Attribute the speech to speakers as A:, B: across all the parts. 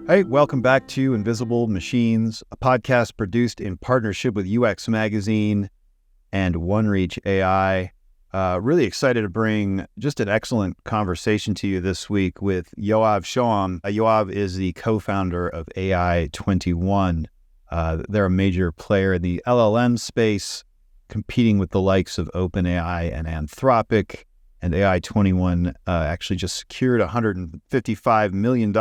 A: Hey, welcome back to Invisible Machines, a podcast produced in partnership with UX Magazine and OneReach AI. Really excited to bring just an excellent conversation to you this week with Yoav Shoham. Yoav is the co-founder of AI21. They're a major player in the LLM space, competing with the likes of OpenAI and Anthropic. And AI21 actually just secured $155 million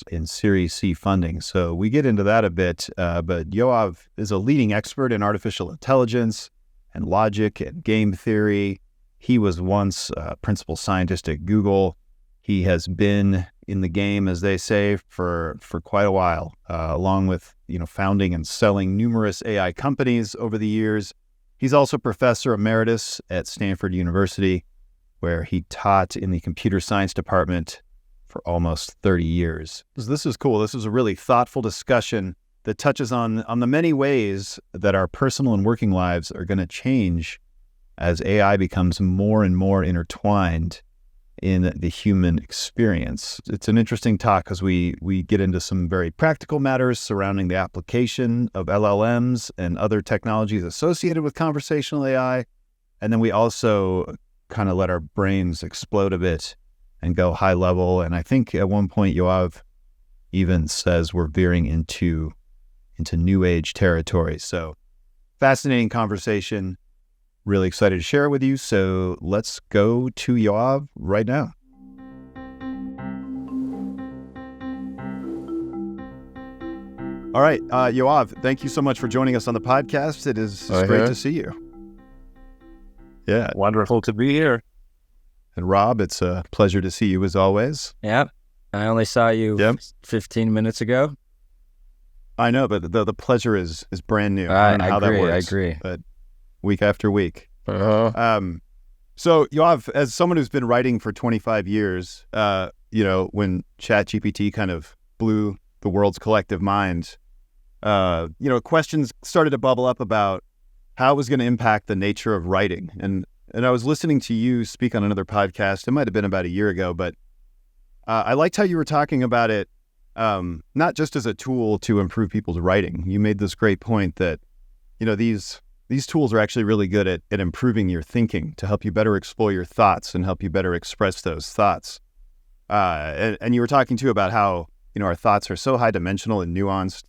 A: in Series C funding. So we get into that a bit, but Yoav is a leading expert in artificial intelligence and logic and game theory. He was once a principal scientist at Google. He has been in the game, as they say, for quite a while, along with founding and selling numerous AI companies over the years. He's also professor emeritus at Stanford University, where he taught in the computer science department for almost 30 years. This is cool. This is a really thoughtful discussion that touches on the many ways that our personal and working lives are going to change as AI becomes more and more intertwined in the human experience. It's an interesting talk because we get into some very practical matters surrounding the application of LLMs and other technologies associated with conversational AI. And then we also kind of let our brains explode a bit and go high level. And I think at one point Yoav even says we're veering into new age territory. So fascinating conversation. Really excited to share it with you. So let's go to Yoav right now. All right, Yoav, thank you so much for joining us on the podcast. It is great to see you. Yeah.
B: Wonderful to be here.
A: And Rob, it's a pleasure to see you as always.
C: Yep. I only saw you 15 minutes ago.
A: I know, but the pleasure is brand new.
C: I
A: don't know how
C: agree,
A: that works.
C: I agree.
A: But week after week.
B: Uh-huh.
A: So Yoav, as someone who's been writing for 25 years, when ChatGPT kind of blew the world's collective mind, questions started to bubble up about how it was going to impact the nature of writing. And I was listening to you speak on another podcast. It might have been about a year ago, but I liked how you were talking about it, not just as a tool to improve people's writing. You made this great point that, these tools are actually really good at improving your thinking to help you better explore your thoughts and help you better express those thoughts. And you were talking too about how, our thoughts are so high dimensional and nuanced.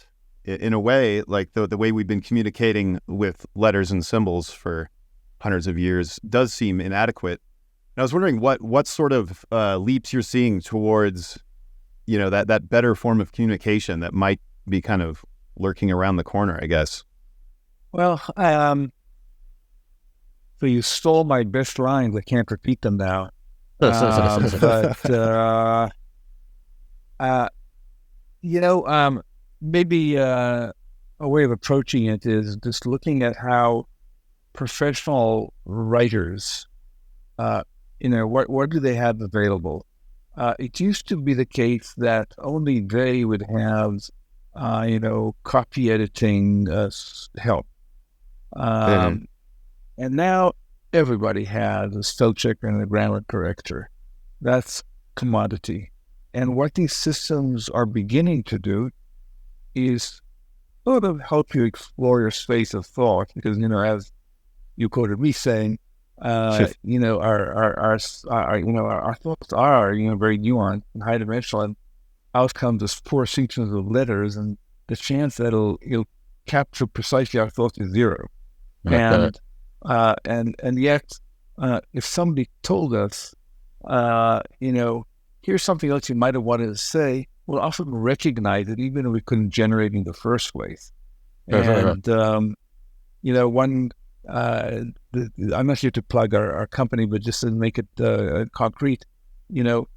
A: In a way, like the way we've been communicating with letters and symbols for hundreds of years does seem inadequate. And I was wondering what sort of leaps you're seeing towards, that better form of communication that might be kind of lurking around the corner, I guess.
B: Well, so you stole my best lines. I can't repeat them now. Maybe a way of approaching it is just looking at how professional writers, what do they have available? It used to be the case that only they would have, copy editing help. And now everybody has a spell checker and a grammar corrector. That's commodity. And what these systems are beginning to do is sort of help you explore your space of thought, because as you quoted me saying, our thoughts are very nuanced and high dimensional, and out comes this 4 sequences of letters, and the chance that it'll capture precisely our thoughts is zero.
C: Okay.
B: And yet, if somebody told us, here's something else you might have wanted to say, we'll often recognize it, even if we couldn't generate it in the first place. And, I'm not here to plug our company, but just to make it concrete, in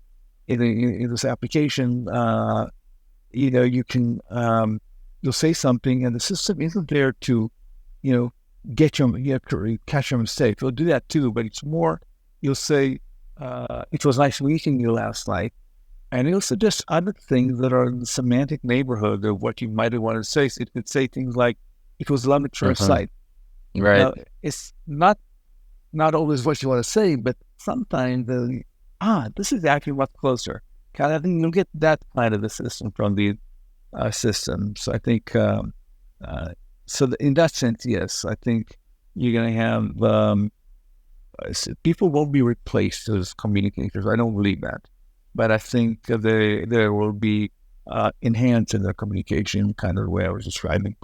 B: this application, you can, you'll say something and the system isn't there to, catch your mistake. It'll do that too, but it's more, you'll say, it was nice meeting you last night. And it'll suggest other things that are in the semantic neighborhood of what you might have wanted to say. So it could say things like, it was love at first sight.
C: Right.
B: Now, it's not always what you want to say, but sometimes, this is actually what's closer. I think you'll get that kind of the system from the systems. I think in that sense, yes, I think you're going to have people won't be replaced as communicators. I don't believe that, but I think there will be enhanced in their communication, kind of the way I was describing.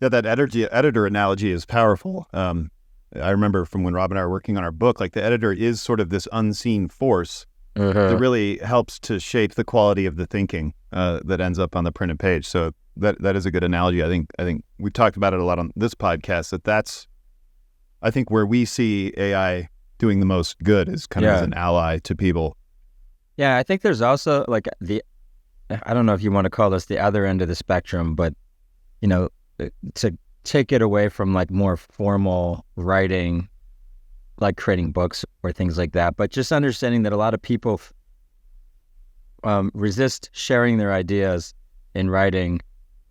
A: Yeah, that editor analogy is powerful. I remember from when Rob and I were working on our book, like the editor is sort of this unseen force that really helps to shape the quality of the thinking that ends up on the printed page. So that is a good analogy. I think we've talked about it a lot on this podcast. That's I think where we see AI doing the most good is kind of as an ally to people.
C: Yeah, I think there's also like I don't know if you want to call this the other end of the spectrum, but to take it away from like more formal writing, like creating books or things like that, but just understanding that a lot of people resist sharing their ideas in writing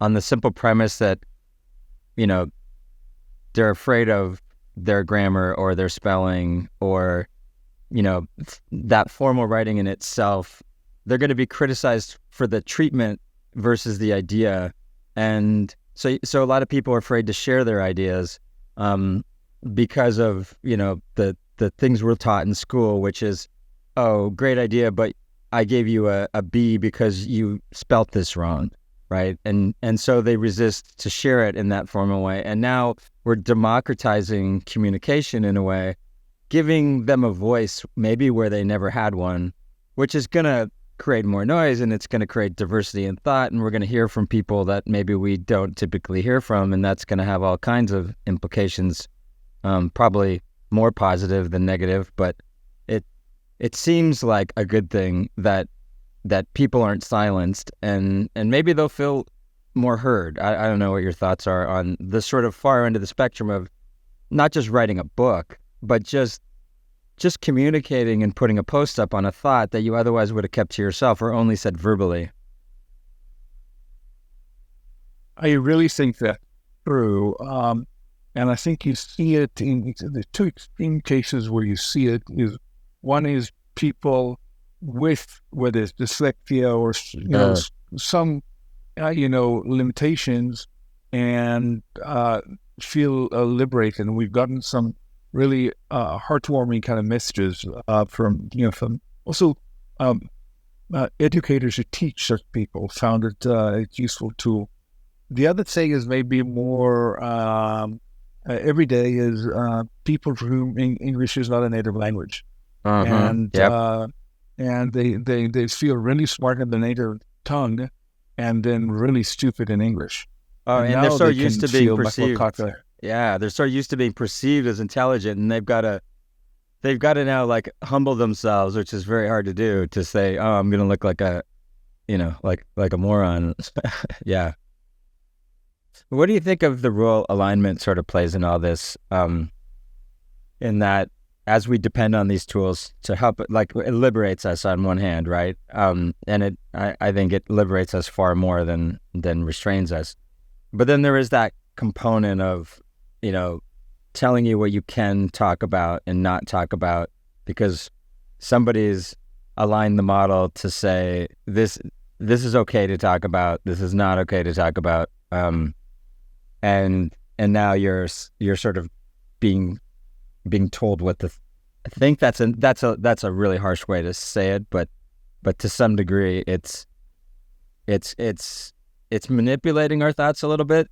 C: on the simple premise that, they're afraid of their grammar or their spelling or, that formal writing in itself. They're going to be criticized for the treatment versus the idea. And so a lot of people are afraid to share their ideas because of, the things we're taught in school, which is, oh, great idea, but I gave you a B because you spelt this wrong, right? And so they resist to share it in that formal way. And now we're democratizing communication in a way, giving them a voice maybe where they never had one, which is going to create more noise, and it's going to create diversity in thought, and we're going to hear from people that maybe we don't typically hear from, and that's going to have all kinds of implications, probably more positive than negative, but it seems like a good thing that people aren't silenced, and maybe they'll feel more heard. I don't know what your thoughts are on the sort of far end of the spectrum of not just writing a book, but just communicating and putting a post up on a thought that you otherwise would have kept to yourself or only said verbally.
B: I really think that's true. And I think you see it in the two extreme cases where you see it is one is people with, whether it's dyslexia or, some, limitations and feel liberated. And we've gotten some really heartwarming kind of messages from also educators who teach such people found it a useful tool. The other thing is maybe more everyday is people for whom English is not a native language, and they feel really smart in the native tongue, and then really stupid in English.
C: And they're so used to being perceived. Yeah, they're so used to being perceived as intelligent, and they've got to now like humble themselves, which is very hard to do. To say, "Oh, I'm going to look like a, like a moron." Yeah. What do you think of the role alignment sort of plays in all this? In that, as we depend on these tools to help, it liberates us on one hand, right? And I think it liberates us far more than restrains us. But then there is that component of, telling you what you can talk about and not talk about because somebody's aligned the model to say this is okay to talk about, this is not okay to talk about, and now you're sort of being told what I think that's a really harsh way to say it, but to some degree it's manipulating our thoughts a little bit,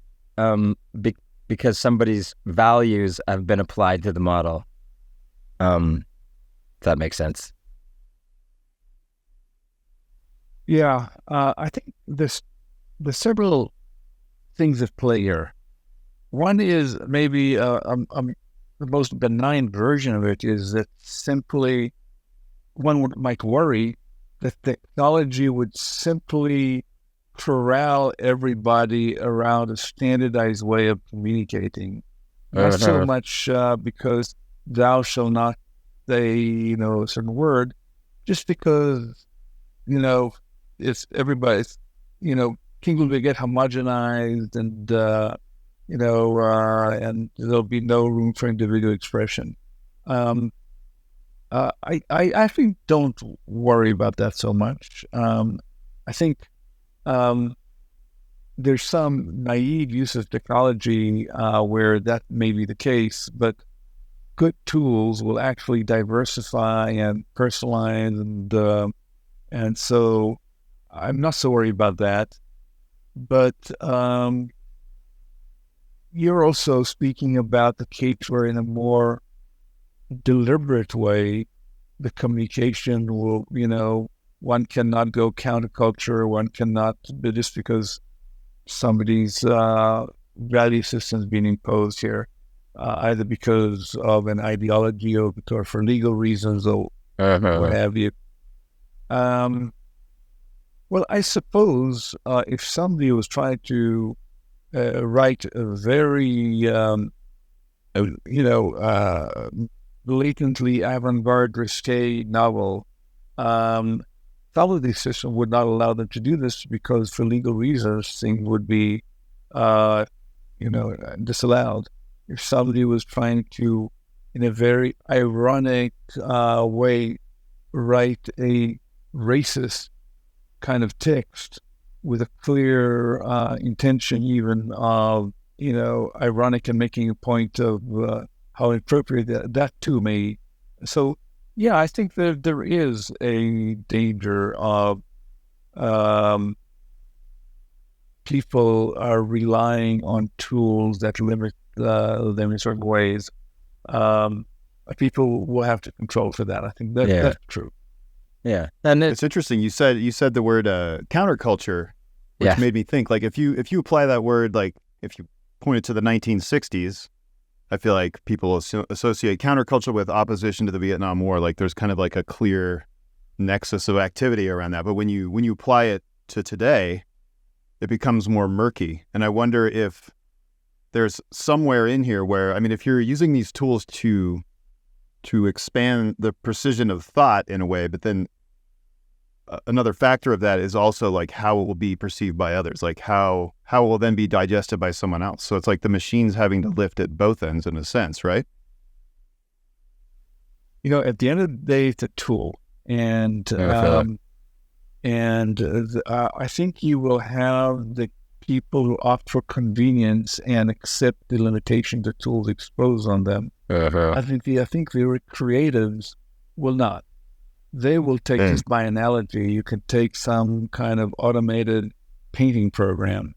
C: because somebody's values have been applied to the model. If that makes sense.
B: Yeah, I think there's several things at play here. One is maybe the most benign version of it is that simply might worry that technology would simply corral everybody around a standardized way of communicating. Not so much because thou shall not say, a certain word, just because, it's everybody's, things will get homogenized and, and there'll be no room for individual expression. I actually don't worry about that so much. I think there's some naive use of technology where that may be the case, but good tools will actually diversify and personalize, and so I'm not so worried about that. But you're also speaking about the case where, in a more deliberate way, the communication will, one cannot go counterculture, one cannot, just because somebody's value system is being imposed here, either because of an ideology or for legal reasons or what have you. Well, I suppose if somebody was trying to write a very, blatantly avant-garde, risque novel, probably the system would not allow them to do this because, for legal reasons, things would be, disallowed. If somebody was trying to, in a very ironic way, write a racist kind of text with a clear intention, even of, ironic and making a point of how inappropriate that too may. So, yeah, I think that there is a danger of people are relying on tools that limit them in certain ways. People will have to control for that. I think that's true.
C: Yeah, and
A: it's interesting. You said the word counterculture, which made me think. Like if you apply that word, like if you point it to the 1960s, I feel like people associate counterculture with opposition to the Vietnam War. Like there's kind of like a clear nexus of activity around that. But when you apply it to today, it becomes more murky. And I wonder if there's somewhere in here where, I mean, if you're using these tools to expand the precision of thought in a way, but then another factor of that is also like how it will be perceived by others, like how it will then be digested by someone else. So it's like the machine's having to lift at both ends in a sense, right?
B: At the end of the day, it's a tool, and I think you will have the people who opt for convenience and accept the limitations the tools expose on them. I think the creatives will not. They will take, just by analogy, you can take some kind of automated painting program,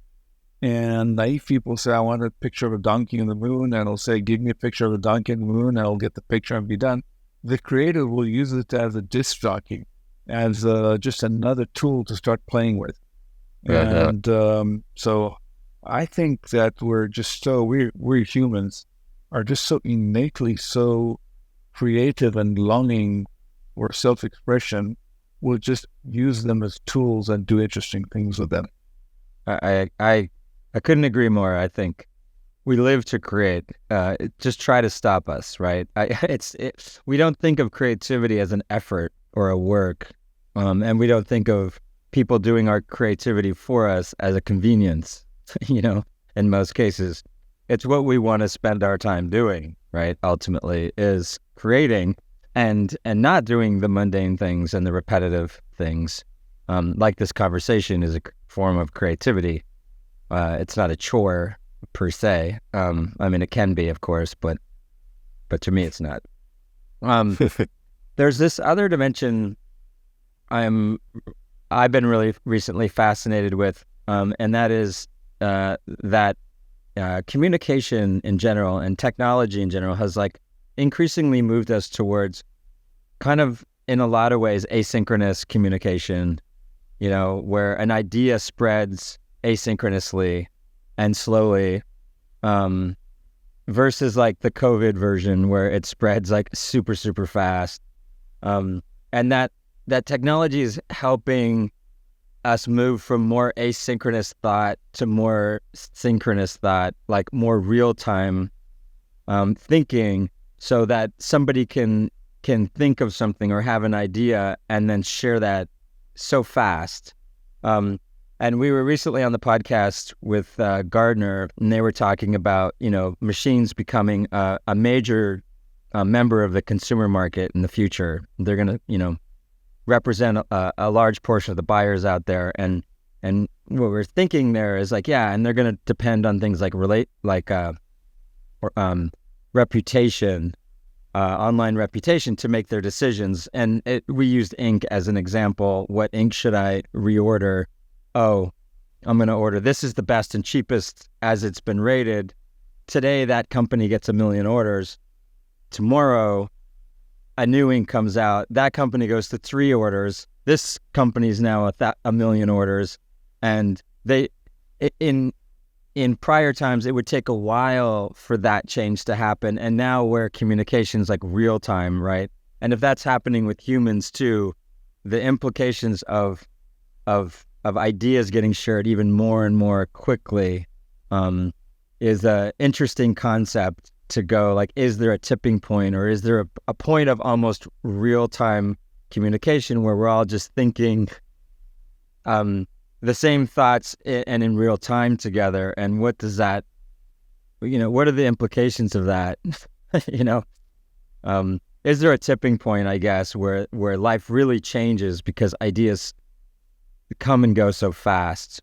B: and naive people say, I want a picture of a donkey in the moon, and it'll say, give me a picture of a donkey in the moon, and I'll get the picture and be done. The creative will use it as a disc jockey, as just another tool to start playing with. And so I think that we humans are just so innately so creative and longing for self-expression, we'll just use them as tools and do interesting things with them.
C: I couldn't agree more. I think we live to create. Just try to stop us, right? We don't think of creativity as an effort or a work, and we don't think of people doing our creativity for us as a convenience. In most cases, it's what we want to spend our time doing, right? Ultimately, is creating and not doing the mundane things and the repetitive things. Like this conversation is a form of creativity. It's not a chore per se. I mean, it can be, of course, but to me, it's not. There's this other dimension I've been really recently fascinated with, and that is that communication in general and technology in general has like increasingly moved us towards kind of, in a lot of ways, asynchronous communication, where an idea spreads asynchronously and slowly, versus like the COVID version where it spreads like super, super fast. And that technology is helping us move from more asynchronous thought to more synchronous thought, like more real-time thinking, so that somebody can think of something or have an idea and then share that so fast. And we were recently on the podcast with Gardner, and they were talking about, machines becoming a major member of the consumer market in the future. They're going to, represent a large portion of the buyers out there. And And what we're thinking there is like, yeah, and they're going to depend on things like reputation, online reputation to make their decisions. And we used ink as an example. What ink should I reorder? Oh, I'm going to order, this is the best and cheapest as it's been rated. Today, that company gets 1 million orders. Tomorrow, a new ink comes out. That company goes to 3 orders. This company is now 1 million orders. And in prior times, it would take a while for that change to happen. And now where communication's like real time, right? And if that's happening with humans too, the implications of ideas getting shared even more and more quickly is an interesting concept to go like, is there a tipping point, or is there a point of almost real time communication where we're all just thinking the same thoughts and in real time together? And what does that, what are the implications of that? Is there a tipping point, I guess, where life really changes because ideas come and go so fast?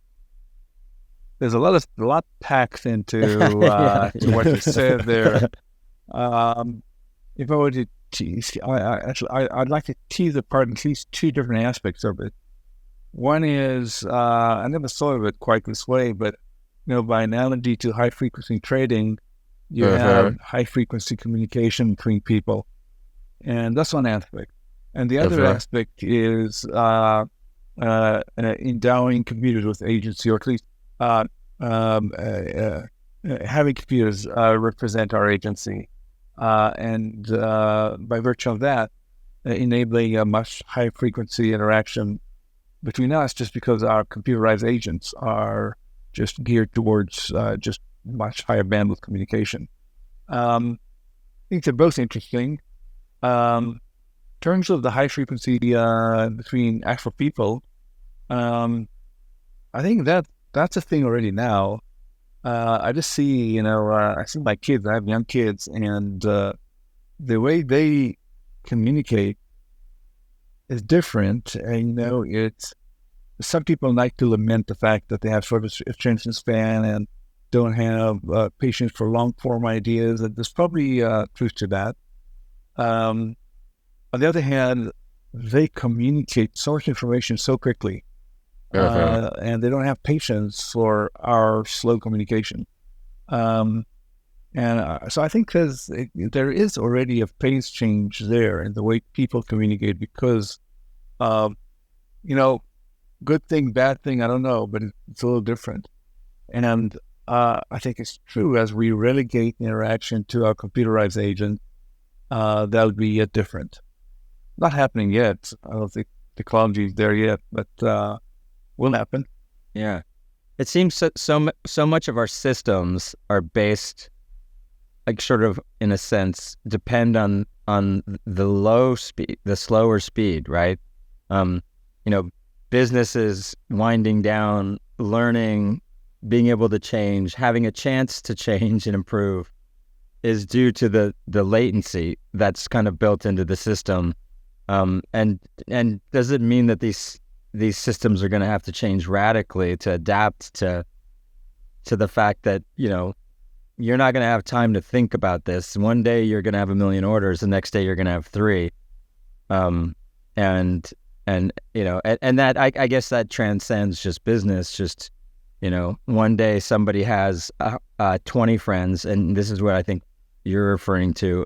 B: There's a lot packed into to what you said there. If I were to tease, I'd like to tease apart at least 2 different aspects of it. One is, I never thought of it quite this way, but by analogy to high frequency trading, you have high frequency communication between people, and that's one aspect. And the other aspect is endowing computers with agency, or at least having computers represent our agency, and by virtue of that, enabling a much high frequency interaction between us, just because our computerized agents are just geared towards just much higher bandwidth communication. I think they're both interesting. In terms of the high frequency between actual people, I think that's a thing already now. I just see, I see my kids, I have young kids, and the way they communicate is different. And, it's, some people like to lament the fact that they have short attention span and don't have patience for long form ideas. And there's probably truth to that. On the other hand, they communicate so much information so quickly, and they don't have patience for our slow communication. So I think there is already a phase change there in the way people communicate, because, good thing, bad thing, I don't know, but it's a little different. And I think it's true, as we relegate the interaction to our computerized agent, that'll be different. Not happening yet. I don't think technology is there yet, but will happen.
C: Yeah. It seems so much of our systems are based, like, sort of, in a sense, depend on the slower speed, right? Businesses winding down, learning, being able to change, having a chance to change and improve is due to the latency that's kind of built into the system. And does it mean that these systems are going to have to change radically to adapt to the fact that, you're not going to have time to think about this. One day you're going to have 1 million orders, the next day you're going to have 3. And that, I guess that transcends just business. Just, one day somebody has 20 friends, and this is what I think you're referring to.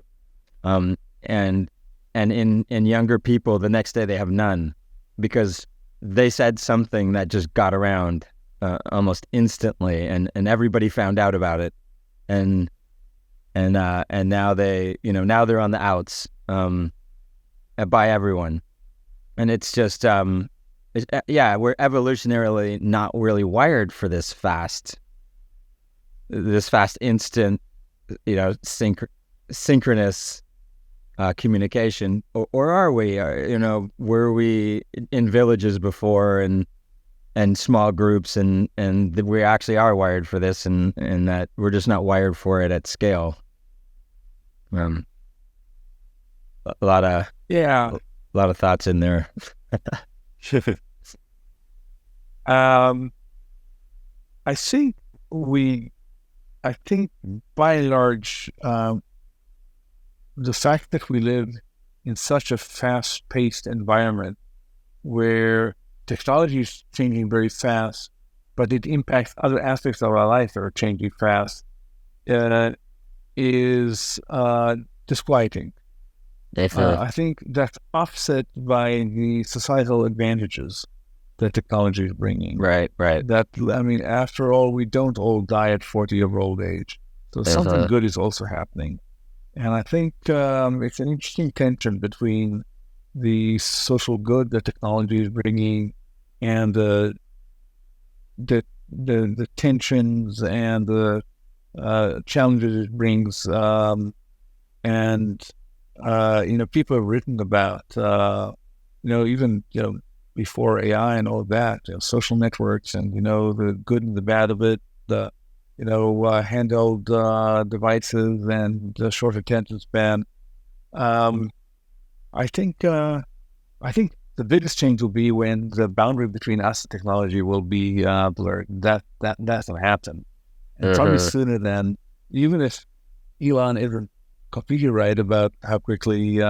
C: And in younger people, the next day they have none, because they said something that just got around almost instantly, and everybody found out about it, and now they, now they're on the outs by everyone. And it's just, we're evolutionarily not really wired for this fast instant, synchronous communication, or are we? Were we in villages before and small groups, and we actually are wired for this, and that we're just not wired for it at scale. A lot of thoughts in there.
B: Um, I think I think by and large, the fact that we live in such a fast-paced environment where technology is changing very fast, but it impacts other aspects of our life that are changing fast, is disquieting.
C: Definitely.
B: I think that's offset by the societal advantages that technology is bringing.
C: Right.
B: That, I mean, after all, we don't all die at 40-year-old age. So something
C: Definitely.
B: good is also happening. And I think it's an interesting tension between the social good that technology is bringing and the tensions and the challenges it brings. And people have written about, even before AI and all that, social networks and the good and the bad of it, the handheld devices and the short attention span. I think the biggest change will be when the boundary between us and technology will be blurred. That's going to happen, and probably sooner than, even if Elon isn't completely right about how quickly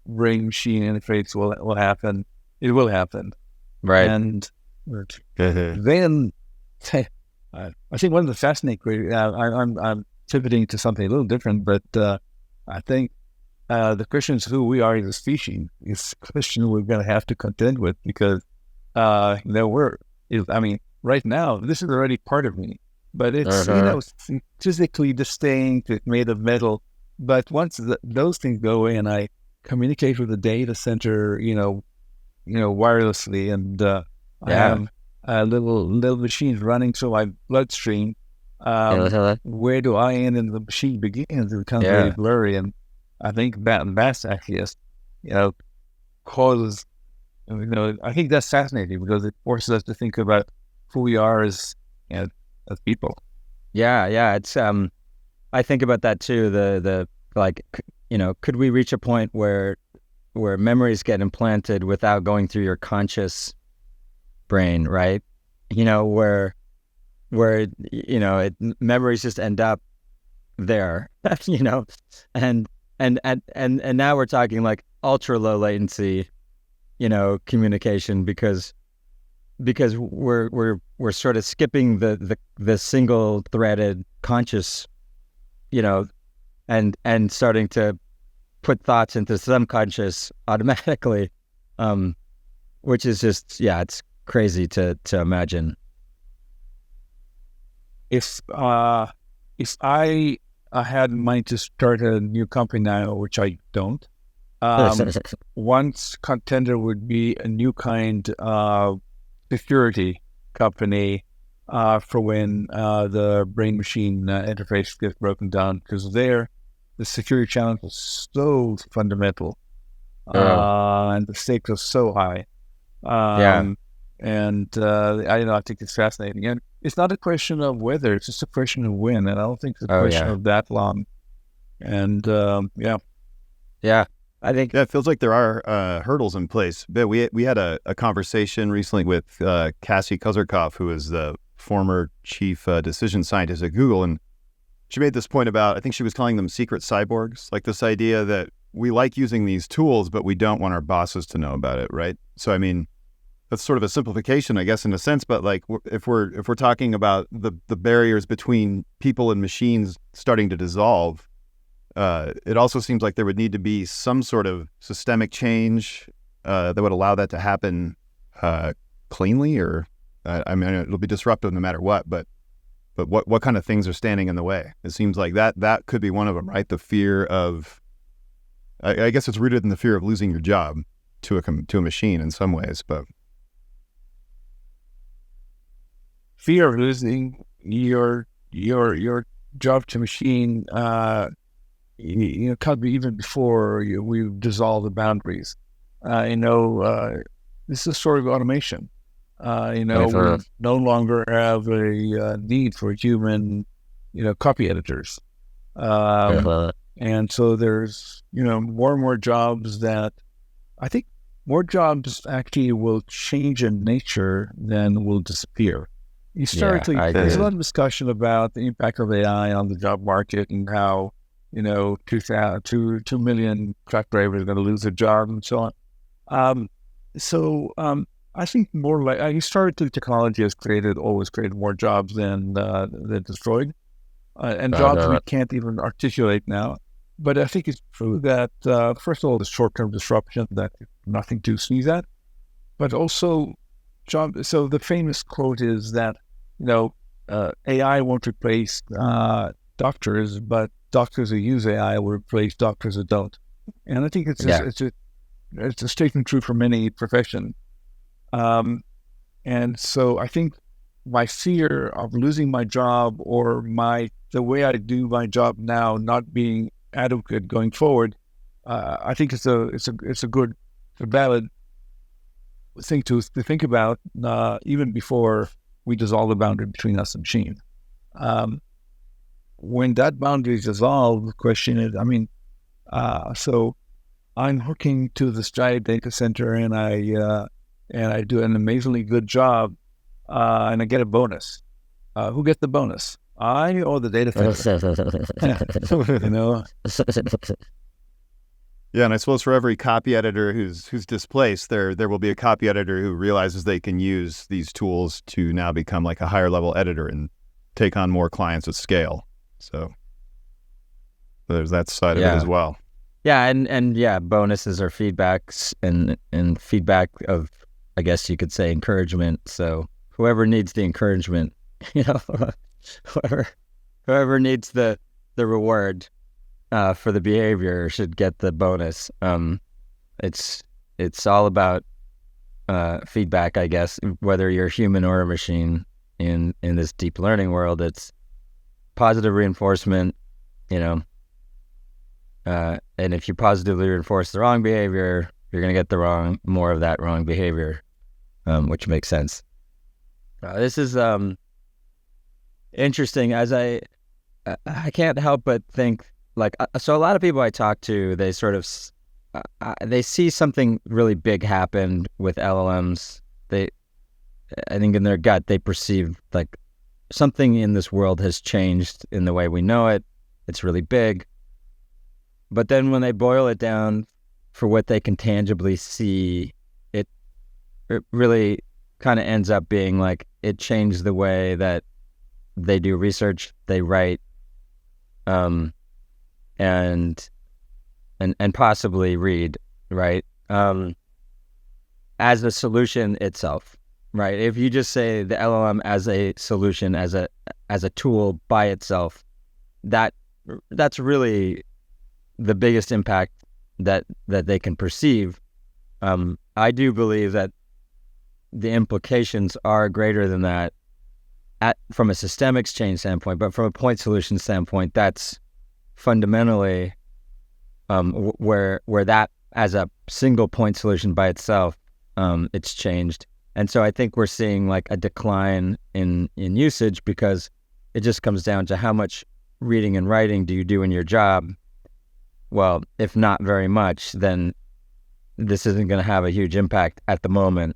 B: brain machine interface will happen. It will happen,
C: Right.
B: and then I think one of the fascinating. I'm pivoting to something a little different, but I think the question is who we are as a species is a question we're going to have to contend with, because right now this is already part of me, but it's physically distinct. It's made of metal, but once those things go away and I communicate with the data center, wirelessly, and I have little machines running through my bloodstream. Where do I end and the machine begins? It becomes very blurry, and I think that's actually causes. I think that's fascinating because it forces us to think about who we are as people.
C: Yeah. It's I think about that too. Could we reach a point where memories get implanted without going through your conscious brain, right? Where memories just end up there, and now we're talking like ultra low latency, communication, because we're sort of skipping the single threaded conscious, and starting to put thoughts into subconscious automatically, which is just, it's crazy to imagine.
B: If I had money to start a new company now, which I don't, one contender would be a new kind of security company for when the brain-machine interface gets broken down, because there the security challenge is so fundamental, and the stakes are so high. And I think it's fascinating, and it's not a question of whether; it's just a question of when. And I don't think it's a question of that long. And
C: I think
A: it feels like there are hurdles in place. But we had a conversation recently with Cassie Kozyrkov, who is the former chief decision scientist at Google, and she made this point about, I think she was calling them secret cyborgs, like this idea that we like using these tools, but we don't want our bosses to know about it, right? So I mean, that's sort of a simplification, I guess, in a sense. But like, if we're talking about the barriers between people and machines starting to dissolve, it also seems like there would need to be some sort of systemic change that would allow that to happen cleanly, or it'll be disruptive no matter what. But what kind of things are standing in the way? It seems like that could be one of them, right? The fear of, I guess it's rooted in the fear of losing your job to a machine in some ways, but
B: fear of losing your job to machine, could be even before we dissolve the boundaries. This is a story of automation. We no longer have a need for human, copy editors. And so there's, more and more jobs that I think more jobs actually will change in nature than will disappear. Historically,
C: I agree.
B: there's a lot of discussion about the impact of AI on the job market and how, 2 million truck drivers are going to lose their job and so on. I think more like historically, technology has always created more jobs than destroyed, and jobs we can't even articulate now. But I think it's true that first of all, the short-term disruption that nothing to sneeze at, but also So the famous quote is that AI won't replace doctors, but doctors who use AI will replace doctors who don't. And I think it's a statement true for many professions. And so I think my fear of losing my job or the way I do my job now not being adequate going forward, I think it's a valid thing to think about even before we dissolve the boundary between us and machine. When that boundary is dissolved, the question is, so I'm hooking to this giant data center and I do an amazingly good job and I get a bonus. Who gets the bonus? I or the data center?
A: Yeah, and I suppose for every copy editor who's displaced, there will be a copy editor who realizes they can use these tools to now become like a higher level editor and take on more clients at scale. So there's that side of it as well.
C: Yeah, and bonuses are feedbacks and feedback of, I guess you could say, encouragement. So whoever needs the encouragement, whoever needs the reward for the behavior should get the bonus. It's all about feedback, I guess, whether you're human or a machine in this deep learning world. It's positive reinforcement, and if you positively reinforce the wrong behavior, you're going to get more of that wrong behavior, which makes sense. This is interesting, as I can't help but think, so a lot of people I talk to, they sort of, they see something really big happen with LLMs. I think in their gut, they perceive like something in this world has changed in the way we know it. It's really big. But then when they boil it down for what they can tangibly see, it really kind of ends up being like it changed the way that they do research, they write, and possibly read, right? As a solution itself, right? If you just say the LLM as a solution, as a tool by itself, that's really the biggest impact that they can perceive. I do believe that the implications are greater than that from a systemic change standpoint, but from a point solution standpoint, that's fundamentally where that as a single point solution by itself, it's changed. And so I think we're seeing like a decline in usage because it just comes down to how much reading and writing do you do in your job. Well, if not very much, then this isn't going to have a huge impact at the moment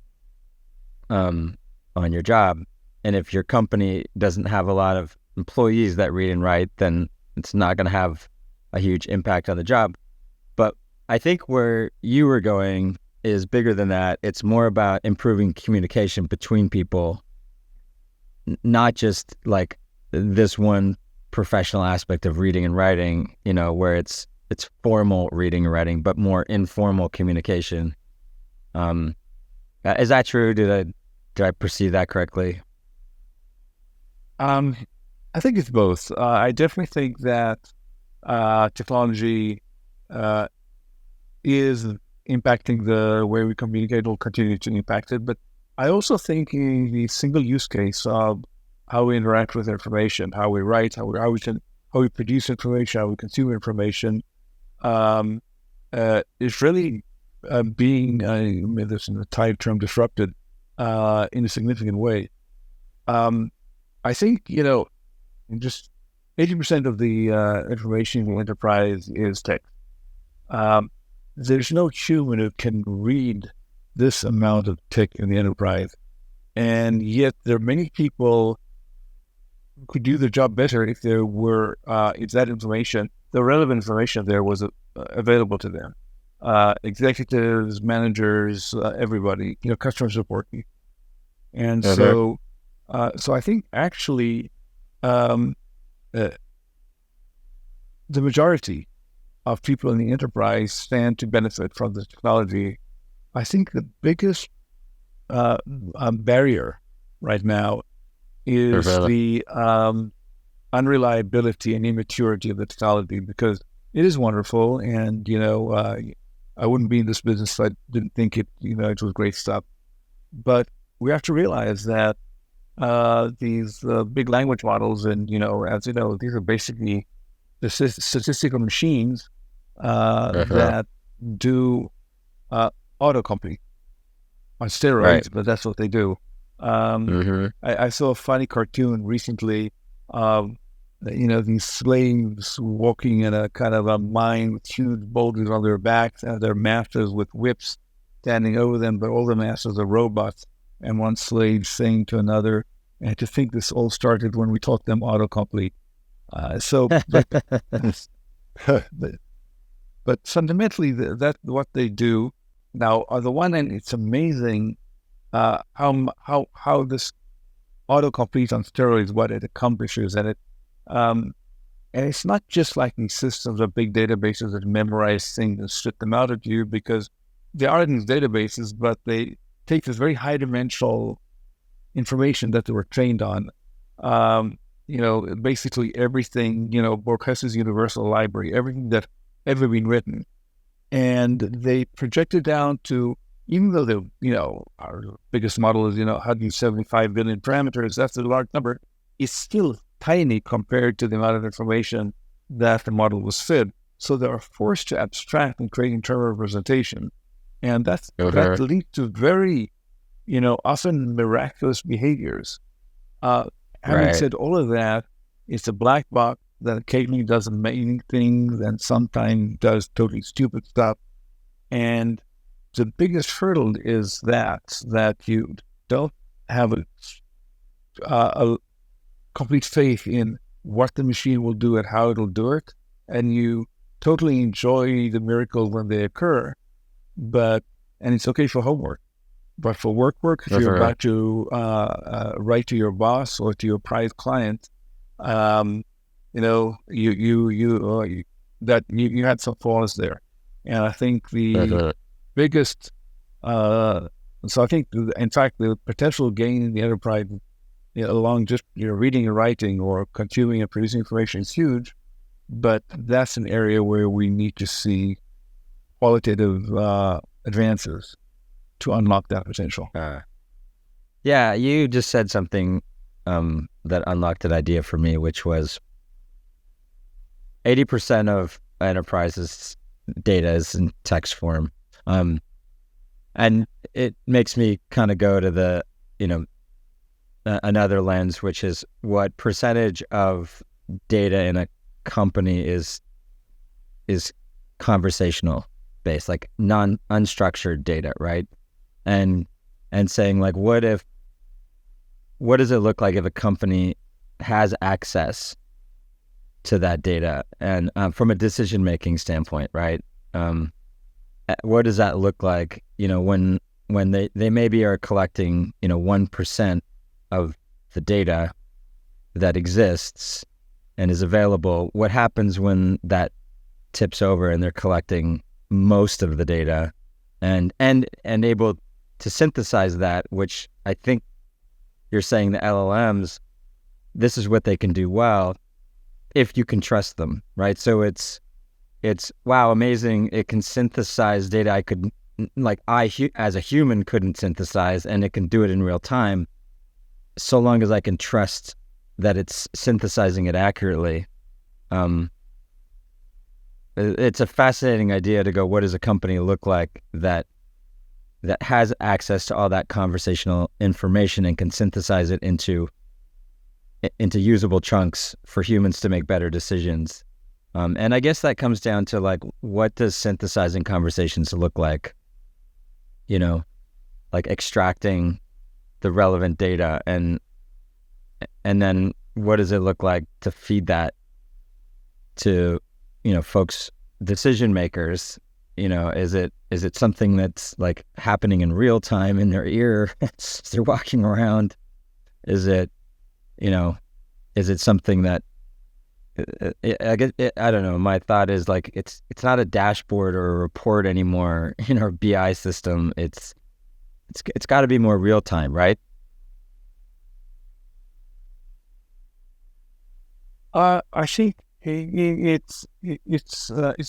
C: on your job. And if your company doesn't have a lot of employees that read and write, then it's not going to have a huge impact on the job. But I think where you were going is bigger than that. It's more about improving communication between people, not just like this one professional aspect of reading and writing, where it's formal reading and writing, but more informal communication. Is that true? Did I perceive that correctly?
B: I think it's both. I definitely think that technology is impacting the way we communicate, will continue to impact it. But I also think in the single use case of how we interact with information, how we write, how we produce information, how we consume information, is really being, this is a tight term, disrupted in a significant way. I think, just 80% of the information in the enterprise is text. There's no human who can read this amount of tech in the enterprise, and yet there are many people who could do their job better if there were if that information, the relevant information there was available to them. Executives, managers, everybody, customer support people. And so I think actually the majority of people in the enterprise stand to benefit from this technology. I think the biggest barrier right now is the unreliability and immaturity of the technology, because it is wonderful, and I wouldn't be in this business if I didn't think it was great stuff. But we have to realize that these big language models, and as you know, these are basically the statistical machines that do autocomplete on steroids,
C: Right.
B: but that's what they do. I saw a funny cartoon recently of these slaves walking in a kind of a mine with huge boulders on their backs, and their masters with whips standing over them, but all the masters are robots, and one slave saying to another, and to think this all started when we taught them autocomplete. But fundamentally, that's what they do. Now, on the one hand, it's amazing how this autocomplete on steroids, what it accomplishes, and it's not just like these systems of big databases that memorize things and spit them out at you, because they are in these databases, but they take this very high-dimensional information that they were trained on. Basically everything, Borges' Universal Library, everything that ever been written, and they project it down to, even though our biggest model is 175 billion parameters, that's a large number. It's still tiny compared to the amount of information that the model was fed. So they are forced to abstract and create internal representation, and that leads to very, often miraculous behaviors. Having said all of that, it's a black box that occasionally does amazing things and sometimes does totally stupid stuff. And the biggest hurdle is that you don't have a complete faith in what the machine will do and how it'll do it, and you totally enjoy the miracles when they occur. And it's okay for homework. But for work, if you're about to write to your boss or to your private client, you had some flaws there. And I think the biggest, so I think, in fact, the potential gain in the enterprise, along just reading and writing or consuming and producing information is huge. But that's an area where we need to see qualitative advances to unlock that potential.
C: Yeah, you just said something that unlocked an idea for me, which was 80% of enterprises' data is in text form. And it makes me kind of go to the, another lens, which is what percentage of data in a company is conversational based, like unstructured data, right? And saying, like, what does it look like if a company has access to that data, and from a decision-making standpoint, right? What does that look like, when they maybe are collecting, 1% of the data that exists and is available? What happens when that tips over and they're collecting most of the data and able to synthesize that, which I think you're saying the LLMs, this is what they can do well, if you can trust them, right? So it's wow, amazing. It can synthesize data I could, as a human couldn't synthesize, and it can do it in real time, so long as I can trust that it's synthesizing it accurately. It's a fascinating idea to go, what does a company look like that has access to all that conversational information and can synthesize it into usable chunks for humans to make better decisions. And I guess that comes down to, like, what does synthesizing conversations look like? like extracting the relevant data, and then what does it look like to feed that to, folks, decision makers? Is it something that's like happening in real time in their ear as they're walking around? Is it something that I don't know. My thought is like it's not a dashboard or a report anymore in our BI system. It's got to be more real time, right?
B: I think it's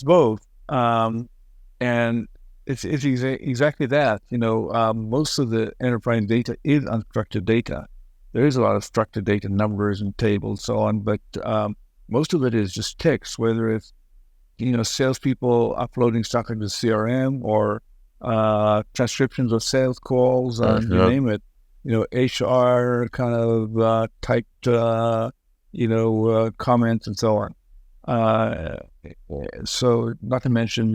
B: both, and it's exactly that. Most of the enterprise data is unstructured data. There is a lot of structured data, numbers and tables, so on, but most of it is just text. Whether it's salespeople uploading stuff into CRM or transcriptions of sales calls, you name it. HR kind of typed. Comments and so on. So not to mention,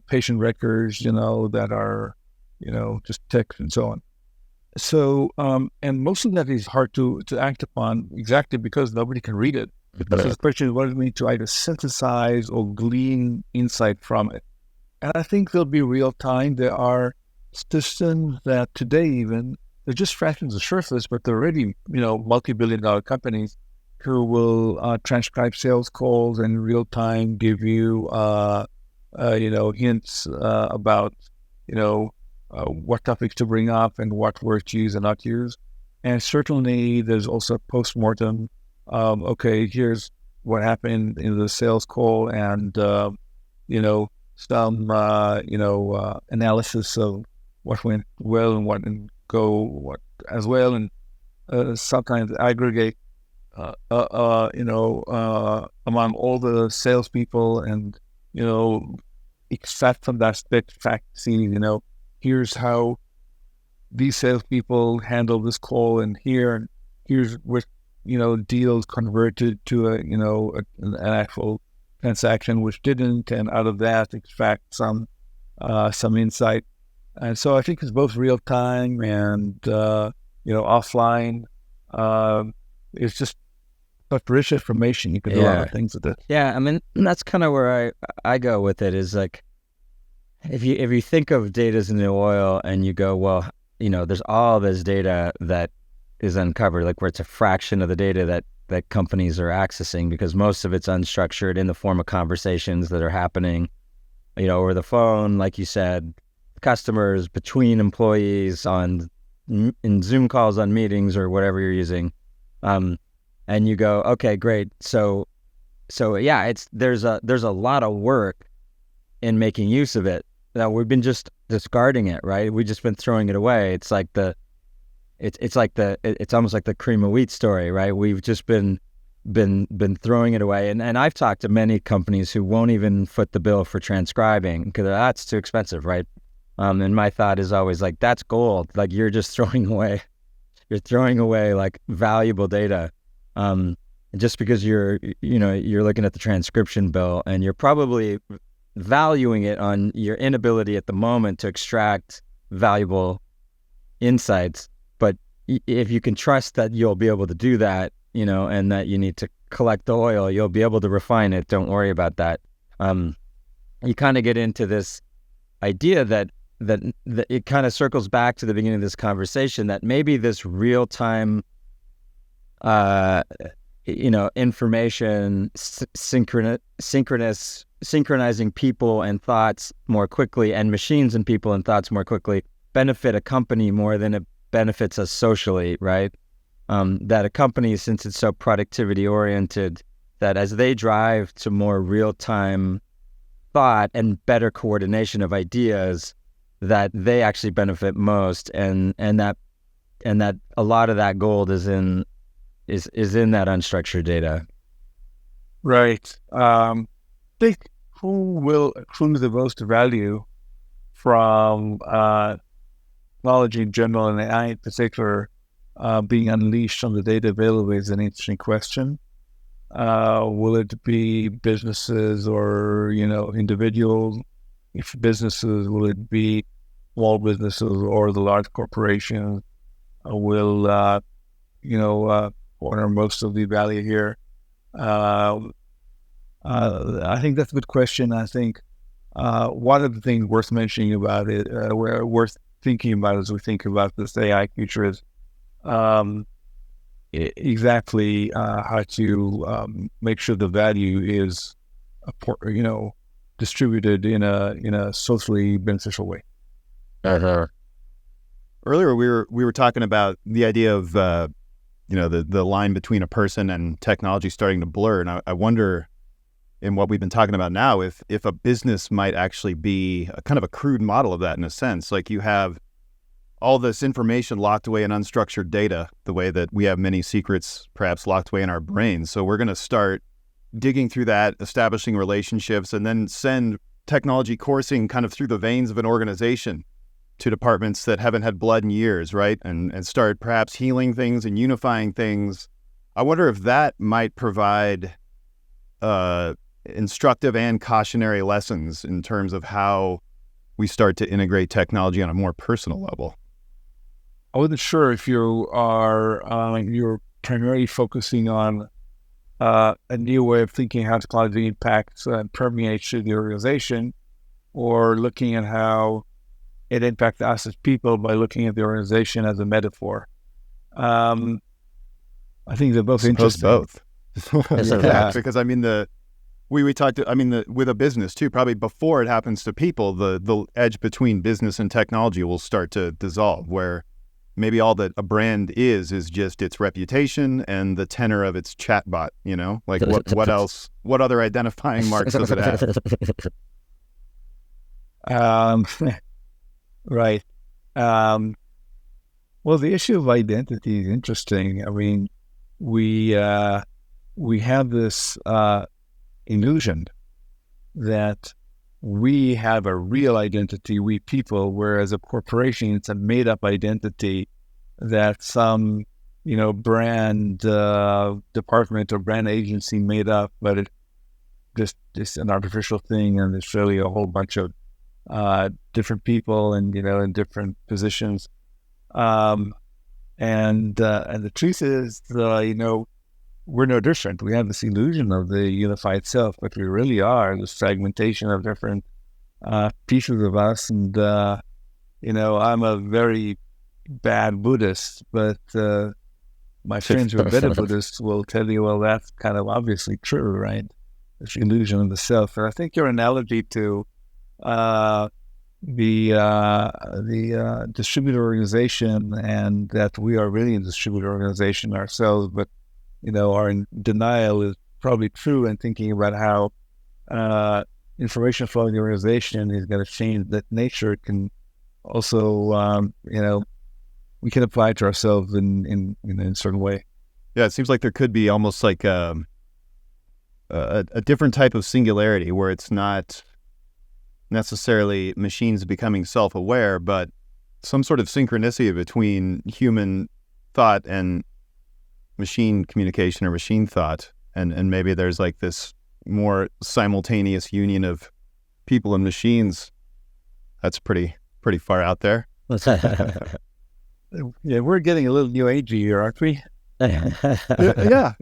B: patient records, that are, just text and so on. So, and most of that is hard to act upon exactly because nobody can read it. So the question is, what does it mean to either synthesize or glean insight from it? And I think they'll be real time. There are systems that today even, they're just scratching the surface, but they're already, multi-billion-dollar companies who will transcribe sales calls and in real time give you, hints about, what topics to bring up and what words to use and not use. And certainly there's also postmortem. Okay, here's what happened in the sales call and, some, analysis of what went well and what didn't go what as well. And sometimes aggregate among all the salespeople and, extract from that fact, see, here's how these salespeople handle this call and here's what, deals converted to an actual transaction which didn't, and out of that extract some insight. And so I think it's both real time and, offline. It's just such rich information. You can do a lot of things with it.
C: Yeah, I mean, that's kind of where I go with it is like, if you think of data as in the oil and you go, well, there's all this data that is uncovered, like where it's a fraction of the data that companies are accessing because most of it's unstructured in the form of conversations that are happening, over the phone, like you said, customers, between employees, in Zoom calls, on meetings or whatever you're using. And you go, okay, great. So yeah, there's a lot of work in making use of it. Now we've been just discarding it, right? We've just been throwing it away. It's almost like the cream of wheat story, right? We've just been throwing it away. And I've talked to many companies who won't even foot the bill for transcribing because that's too expensive, right? And my thought is always like, that's gold. Like you're just throwing away like valuable data. Just because you're looking at the transcription bill and you're probably valuing it on your inability at the moment to extract valuable insights. But if you can trust that you'll be able to do that, and that you need to collect the oil, you'll be able to refine it. Don't worry about that. You kind of get into this idea that it kind of circles back to the beginning of this conversation that maybe this real-time information synchronizing people and thoughts more quickly and machines and people and thoughts more quickly benefit a company more than it benefits us socially, right? That a company, since it's so productivity oriented, that as they drive to more real-time thought and better coordination of ideas, that they actually benefit most, and that a lot of that gold is in that unstructured data.
B: Right. I think who will accrue the most value from technology in general and AI in particular being unleashed on the data available is an interesting question. Will it be businesses or, individuals? If businesses, will it be, small businesses or the large corporations will, corner most of the value here. I think that's a good question. I think one of the things worth mentioning about it, worth thinking about as we think about this AI future is exactly how to make sure the value is, distributed in a socially beneficial way.
A: Earlier, we were talking about the idea of the line between a person and technology starting to blur, and I wonder, in what we've been talking about now, if a business might actually be a kind of a crude model of that, in a sense. Like, you have all this information locked away in unstructured data, the way that we have many secrets perhaps locked away in our brains. So we're going to start digging through that, establishing relationships, and then send technology coursing kind of through the veins of an organization to departments that haven't had blood in years, right? And start perhaps healing things and unifying things. I wonder if that might provide instructive and cautionary lessons in terms of how we start to integrate technology on a more personal level.
B: I wasn't sure if you are you're primarily focusing on a new way of thinking how technology impacts and permeates through the organization, or looking at how it impacts us as people by looking at the organization as a metaphor. I think they're both interesting.
A: Both. Yeah, because I mean we talked. I mean, with a business too, probably before it happens to people, the edge between business and technology will start to dissolve, where maybe all that a brand is just its reputation and the tenor of its chatbot. Like what else? What other identifying marks does it have?
B: Right. Well, the issue of identity is interesting. I mean, we have this illusion that we have a real identity, we people, whereas a corporation, it's a made-up identity that some, brand department or brand agency made up, but it just an artificial thing, and it's really a whole bunch of different people and in different positions. And the truth is, we're no different. We have this illusion of the unified self, but we really are this fragmentation of different pieces of us. And I'm a very bad Buddhist, but my friends who are better Buddhists will tell you, well, that's kind of obviously true, right? This illusion of the self. And I think your analogy to the distributed organization, and that we are really a distributed organization ourselves, but are in denial, is probably true. And thinking about how information flow in the organization is going to change that nature, it can also we can apply it to ourselves in a certain way.
A: Yeah, it seems like there could be almost like a different type of singularity, where it's not necessarily machines becoming self-aware, but some sort of synchronicity between human thought and machine communication or machine thought. And maybe there's like this more simultaneous union of people and machines. That's pretty far out there.
B: Yeah, we're getting a little new agey here, aren't we?
A: Yeah.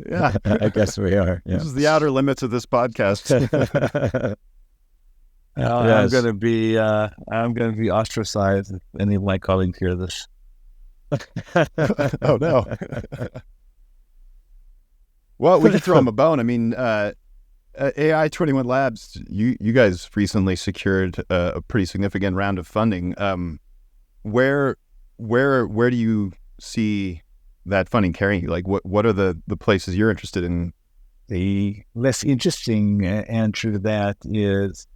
C: I guess we are. Yeah.
A: This is the outer limits of this podcast.
B: Yes. I'm gonna be ostracized if any of my colleagues hear this.
A: Oh no. Well, we could throw them a bone. I mean, AI21 Labs, you guys recently secured a pretty significant round of funding. Where do you see that funding carrying you? Like, what are the places you're interested in?
B: The less interesting answer to that is,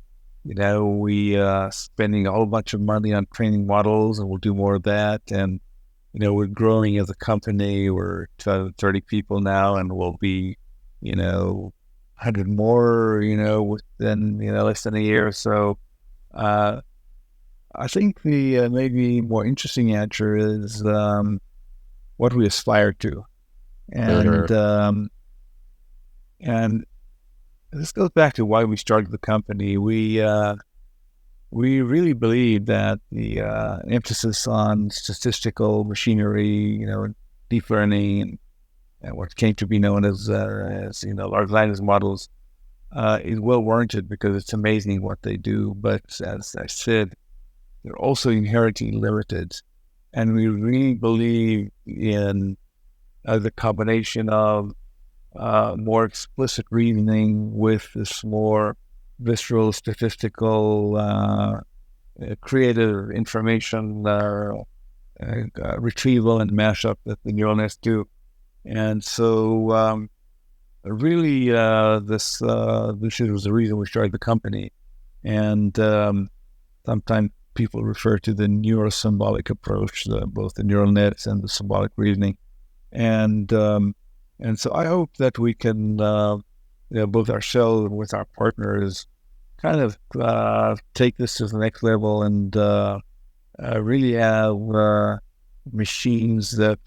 B: we spending a whole bunch of money on training models, and we'll do more of that. And we're growing as a company. We're 30 people now, and we'll be 100 more within less than a year or so. I think the maybe more interesting answer is what we aspire to, and this goes back to why we started the company. We we really believe that the emphasis on statistical machinery, deep learning, and what came to be known as large language models, is well warranted because it's amazing what they do. But as I said, they're also inherently limited, and we really believe in the combination of more explicit reasoning with this more visceral, statistical, creative information retrieval and mashup that the neural nets do. And so really this was the reason we started the company. And sometimes people refer to the neurosymbolic approach, both the neural nets and the symbolic reasoning. And so I hope that we can, both ourselves and with our partners, kind of take this to the next level and really have machines that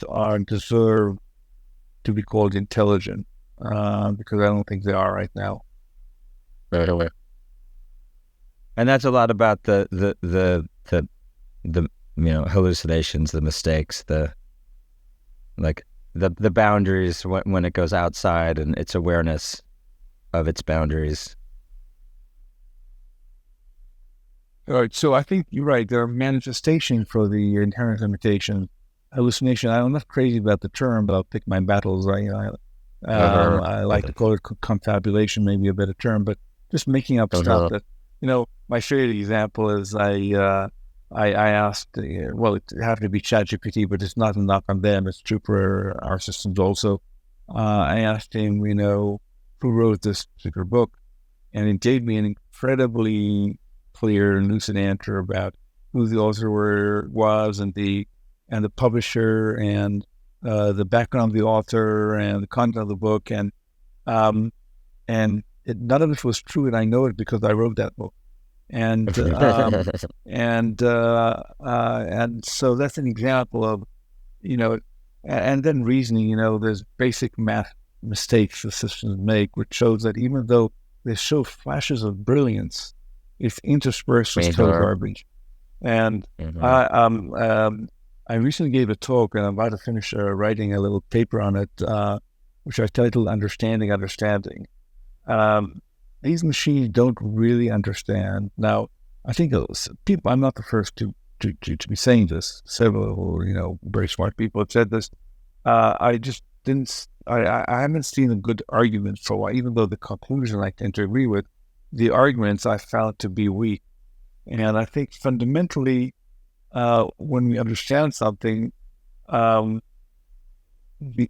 B: deserve to be called intelligent, because I don't think they are right now.
C: Right away. And that's a lot about the hallucinations, the mistakes, the boundaries when it goes outside, and its awareness of its boundaries.
B: All right, so I think you're right. There are manifestations for the inherent limitation. Hallucination, I'm not crazy about the term, but I'll pick my battles. I like to call it confabulation, maybe a better term, but just making up stuff that, my favorite example is I asked, it happened to be ChatGPT, but it's not a knock on them. It's true for our systems also. I asked him, who wrote this particular book, and it gave me an incredibly clear and lucid answer about who the author was and the publisher and the background of the author and the content of the book, and none of it was true, and I know it because I wrote that book. And and so that's an example of, and then reasoning, there's basic math mistakes the systems make, which shows that even though they show flashes of brilliance, it's interspersed with total garbage. And I recently gave a talk, and I'm about to finish writing a little paper on it, which I titled Understanding. These machines don't really understand. Now, I think people, I'm not the first to be saying this. Several, very smart people have said this. I just didn't, I haven't seen a good argument for why, even though the conclusion I tend to agree with, the arguments I found to be weak. And I think fundamentally, when we understand something,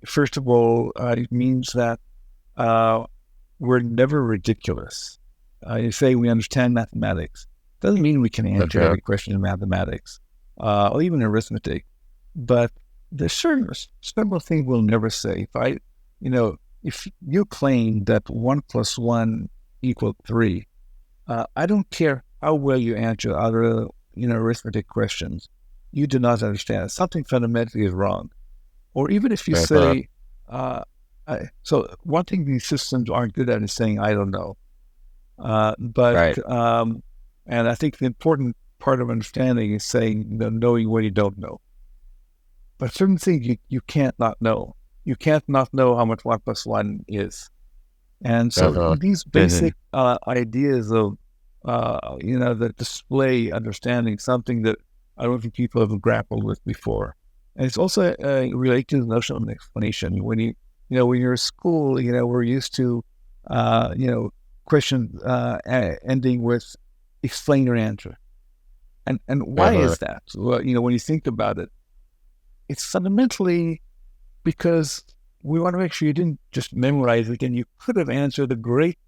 B: first of all, it means that we're never ridiculous. You say we understand mathematics. Doesn't mean we can answer every question in mathematics, or even arithmetic. But there's several things we'll never say. If you claim that 1 + 1 = 3, I don't care how well you answer other arithmetic questions, you do not understand. Something fundamentally is wrong. Or even if you say, so one thing these systems aren't good at is saying, I don't know. And I think the important part of understanding is saying, knowing what you don't know. But certain things you can't not know. You can't not know how much 1 + 1 is. And so these basic ideas of, that display understanding, something that I don't think people have grappled with before. And it's also related to the notion of an explanation. When you're in school, we're used to, question ending with explain your answer. And why is that? Well, when you think about it, it's fundamentally because we want to make sure you didn't just memorize it, and you could have answered a great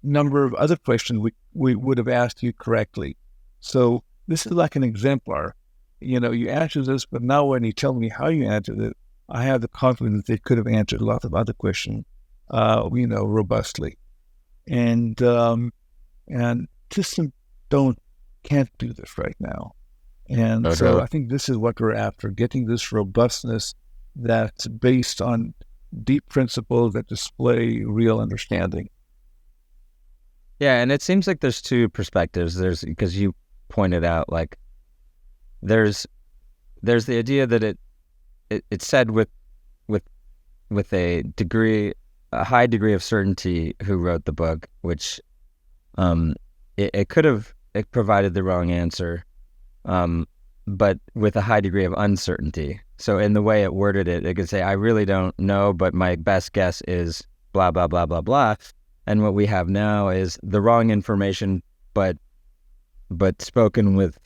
B: number of other questions we would have asked you correctly. So this is like an exemplar. You answer this, but now when you tell me how you answered it, I have the confidence they could have answered lots of other questions, robustly. And systems can't do this right now. And so I think this is what we're after, getting this robustness that's based on deep principles that display real understanding.
C: Yeah, and it seems like there's two perspectives. There's, because you pointed out, like, there's the idea that it's said with a high degree of certainty who wrote the book, which it could have provided the wrong answer, but with a high degree of uncertainty. So in the way it worded it, it could say, I really don't know, but my best guess is blah, blah, blah, blah, blah. And what we have now is the wrong information, but spoken with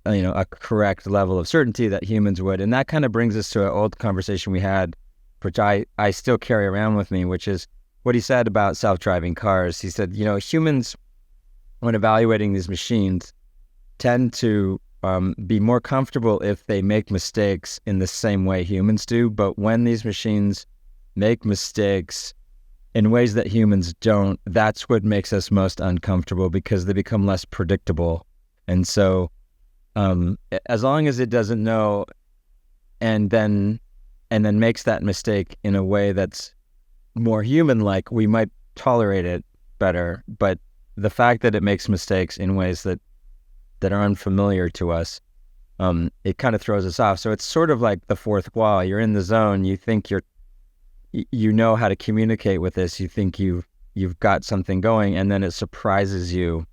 C: a correct level of certainty that humans would. And that kind of brings us to an old conversation we had, which I still carry around with me, which is what he said about self-driving cars. He said, humans, when evaluating these machines, tend to be more comfortable if they make mistakes in the same way humans do. But when these machines make mistakes in ways that humans don't, that's what makes us most uncomfortable, because they become less predictable. And so as long as it doesn't know and then makes that mistake in a way that's more human-like, we might tolerate it better. But the fact that it makes mistakes in ways that are unfamiliar to us, it kind of throws us off. So it's sort of like the fourth wall. You're in the zone. You think you know how to communicate with this. You think you've got something going, and then it surprises you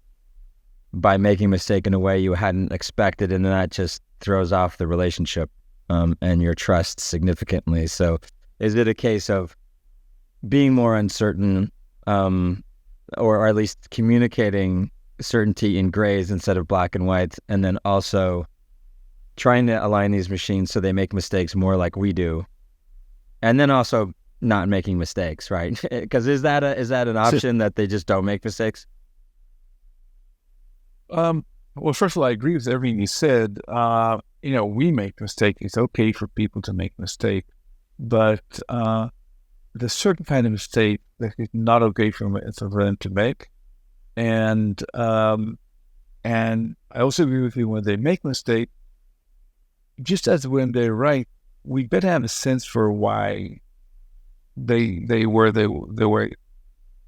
C: by making a mistake in a way you hadn't expected, and then that just throws off the relationship and your trust significantly. So is it a case of being more uncertain, or at least communicating certainty in grays instead of black and whites, and then also trying to align these machines so they make mistakes more like we do, and then also not making mistakes, right? Because is that an option, that they just don't make mistakes?
B: Well, first of all, I agree with everything you said. We make mistakes. It's okay for people to make mistakes, but there's certain kind of mistake that is not okay for them to make. And I also agree with you, when they make mistake, just as when they're right, we better have a sense for why they were.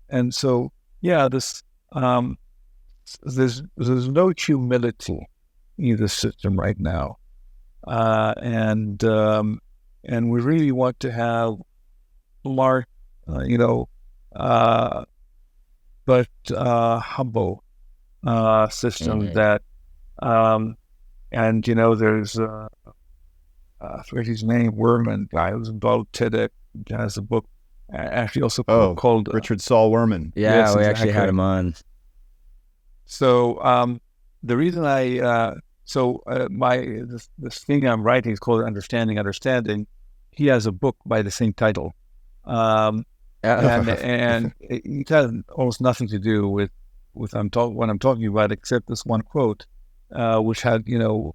B: And so, yeah, there's no humility in the system right now, and we really want to have large, but humble system that, and there's I forget his name, Werman guy who's involved TEDx, has a book actually also called
A: Richard Saul Werman.
C: Yeah,
B: yes,
C: we actually had him on.
B: So the reason this thing I'm writing is called Understanding. He has a book by the same title, and it has almost nothing to do with what I'm talking about, except this one quote, which had true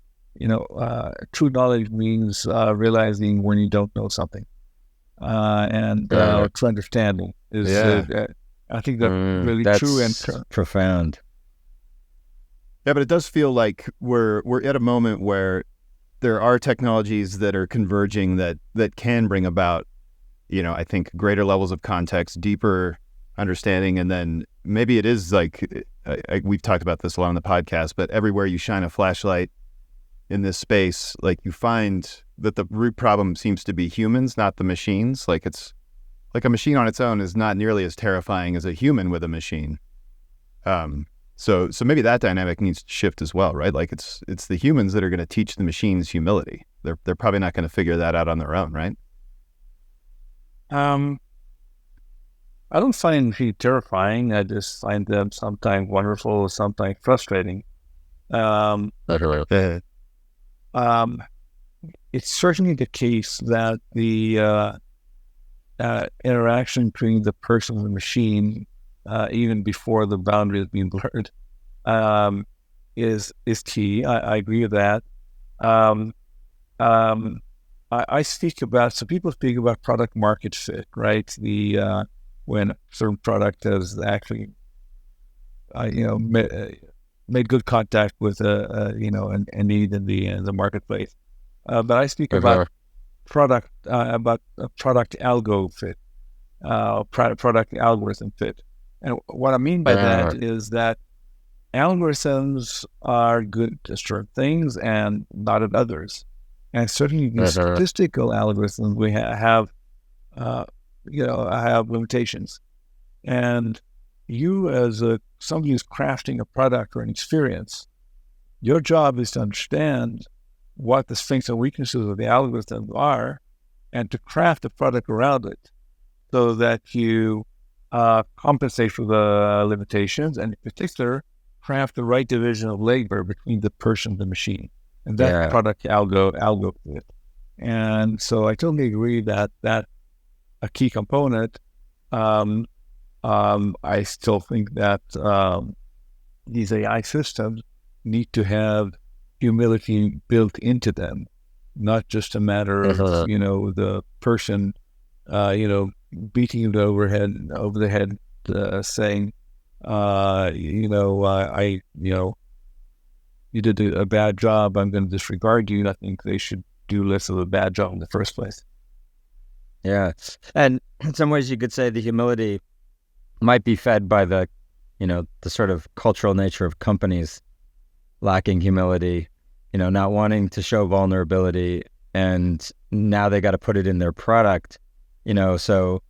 B: knowledge means realizing when you don't know something, and true understanding is. I think that's really true and
C: profound.
A: Yeah, but it does feel like we're at a moment where there are technologies that are converging that can bring about, I think, greater levels of context, deeper understanding, and then maybe it is like, we've talked about this a lot on the podcast, but everywhere you shine a flashlight in this space, like, you find that the root problem seems to be humans, not the machines. Like, it's like a machine on its own is not nearly as terrifying as a human with a machine. So maybe that dynamic needs to shift as well, right? Like, it's the humans that are going to teach the machines humility. They're probably not going to figure that out on their own, right?
B: I don't find them terrifying. I just find them sometimes wonderful, sometimes frustrating. It's certainly the case that the interaction between the person and the machine, even before the boundary has been blurred, is key. I agree with that. I speak about, so people speak about product market fit, right? When a certain product has actually, made good contact with a need in the marketplace. But I speak about product algo fit, product algorithm fit. And what I mean by that is that algorithms are good at certain things and not at others. And certainly these statistical algorithms we have, have limitations. And you, as somebody who's crafting a product or an experience, your job is to understand what the strengths and weaknesses of the algorithm are, and to craft a product around it so that you compensate for the limitations, and in particular, craft the right division of labor between the person and the machine. And that product algo. And so I totally agree that a key component. I still think that these AI systems need to have humility built into them, not just a matter of the person beating it over the head, saying, you did a bad job, I'm going to disregard you. I think they should do less of a bad job in the first place.
C: Yeah. And in some ways you could say the humility might be fed by the sort of cultural nature of companies lacking humility, not wanting to show vulnerability, and now they got to put it in their product, so,